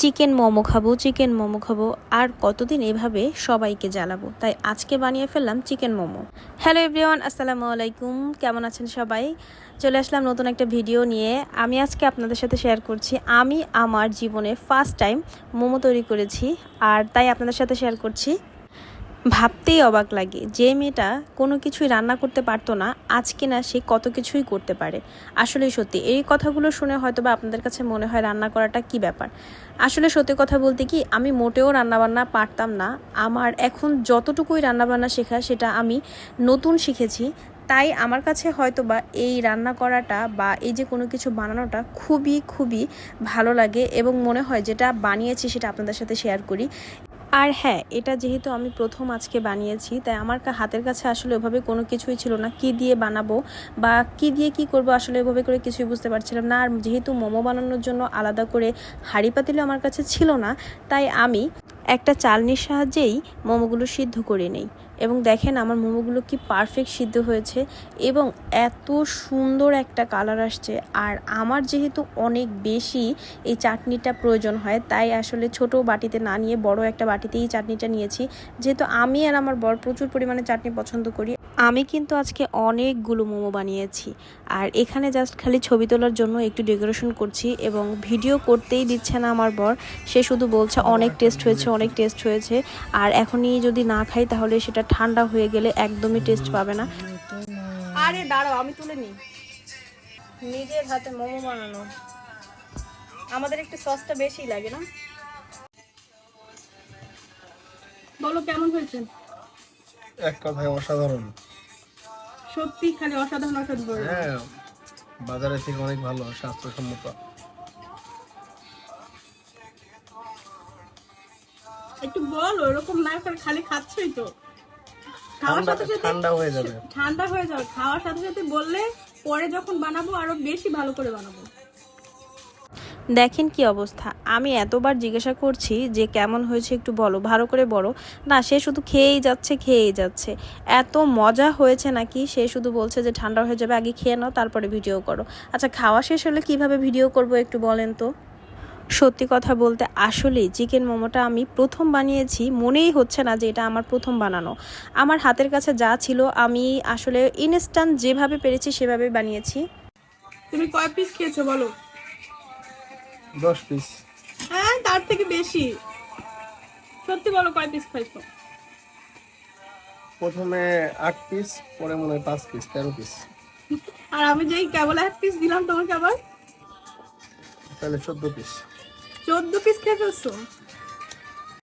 Chicken momo খাবো আর কতদিন এভাবে সবাইকে জ্বালাবো, তাই আজকে বানিয়ে ফেললাম চিকেন মোমো। হ্যালো এভরিওয়ান, আসসালামু আলাইকুম। কেমন আছেন সবাই? চলে আসলাম নতুন একটা ভিডিও নিয়ে। আমি আজকে আপনাদের সাথে শেয়ার করছি আমি আমার জীবনে ফার্স্ট টাইম মোমো তৈরি করেছি, আর তাই আপনাদের সাথে শেয়ার করছি। ভাবতেই অবাক লাগে, যে মেয়েটা কোনো কিছুই রান্না করতে পারতো না, আজকে না সে কত কিছুই করতে পারে। আসলেই সত্যি, এই কথাগুলো শুনে হয়তো বা আপনাদের কাছে মনে হয় রান্না করাটা কি ব্যাপার। আসলে সত্যি কথা বলতে কি, আমি মোটেও রান্নাবান্না পারতাম না। আমার এখন যতটুকুই রান্নাবান্না শেখা সেটা আমি নতুন শিখেছি। তাই আমার কাছে হয়তো বা এই রান্না করাটা বা এই যে কোনো কিছু বানানোটা খুবই খুবই ভালো লাগে, এবং মনে হয় যেটা বানিয়েছি সেটা আপনাদের সাথে শেয়ার করি। আর হ্যাঁ, এটা যেহেতু আমি প্রথম আজকে বানিয়েছি, তাই আমার হাতের কাছে আসলে ওভাবে কোনো কিছুই ছিল না, কি দিয়ে বানাবো বা কি দিয়ে কি করব, আসলে ওভাবে করে কিছুই বুঝতে পারছিলাম না। আর যেহেতু মোমো বানানোর জন্য আলাদা করে হাঁড়ি পাতিলও আমার কাছে ছিল না, তাই আমি একটা চালনির সাহায্যেই মোমোগুলো সিদ্ধ করে নেই। এবং দেখেন আমার মোমোগুলো কি পারফেক্ট সিদ্ধ হয়েছে এবং এত সুন্দর একটা কালার আসছে। আর আমার যেহেতু অনেক বেশি এই চাটনিটা প্রয়োজন হয়, তাই আসলে ছোট বাটিতে না নিয়ে বড় একটা বাটিতেই চাটনিটা নিয়েছি। যেহেতু আমি আর আমার বর প্রচুর পরিমাণে চাটনি পছন্দ করি, আমি কিন্তু আজকে অনেকগুলো মোমো বানিয়েছি। আর এখানে জাস্ট খালি ছবি তোলার জন্য একটু ডেকোরেশন করছি, এবং ভিডিও করতেই দিচ্ছে না আমার বর। সে শুধু বলছে অনেক টেস্ট হয়েছে, আর এখনই যদি না খাই তাহলে সেটা ঠান্ডা হয়ে গেলে একদমই টেস্ট পাবে না। আরে দাঁড়াও, আমি তুলে নিই। নিজের হাতে মোমো বানানো, আমাদের একটু সসটা বেশি লাগে না? বলো কেমন হয়েছে? এক কথায় অসাধারণ। সত্যি খালি অসাধারণ অসাধারণ। হ্যাঁ, বাজারের থেকে অনেক ভালো, স্বাস্থ্যসম্মত। একটু বলো, এরকম না করে খালি খাচ্ছই তো। খাওয়ার সাথে সাথে ঠান্ডা হয়ে যাবে। খাওয়ার সাথে সাথে বললে পরে যখন বানাবো আরো বেশি ভালো করে বানাবো। দেখেন কি অবস্থা, আমি এতবার জিজ্ঞাসা করছি যে কেমন হয়েছে একটু বলো, ভালো করে বলো। না, সে শুধু খেয়েই যাচ্ছে। এত মজা হয়েছে নাকি, সে শুধু বলছে যে ঠান্ডা হয়ে যাবে, আগে খেয়ে নাও তারপরে ভিডিও করো। আচ্ছা, খাওয়া শেষ হলে কিভাবে ভিডিও করব একটু বলেন তো। সত্যি কথা বলতে আসলেই চিকেন মোমোটা আমি প্রথম বানিয়েছি, মনেই হচ্ছে না যে এটা আমার প্রথম বানানো। আমার হাতের কাছে যা ছিল আমি আসলে ইনস্ট্যান্ট যেভাবে পেরেছি সেভাবে বানিয়েছি। তুমি কয় পিস খেয়েছো বলো? 10 পিস। হ্যাঁ, তার থেকে বেশি। সত্যি বলো, কয় পিস খাইছো? প্রথমে 8 পিস, পরে মনে হয় 5 পিস, 13 পিস। আর আমি যেই কেবল এক পিস দিলাম তোমাকে, আবার তাহলে 14 পিস। 14 পিস খেয়ে ফেলছো।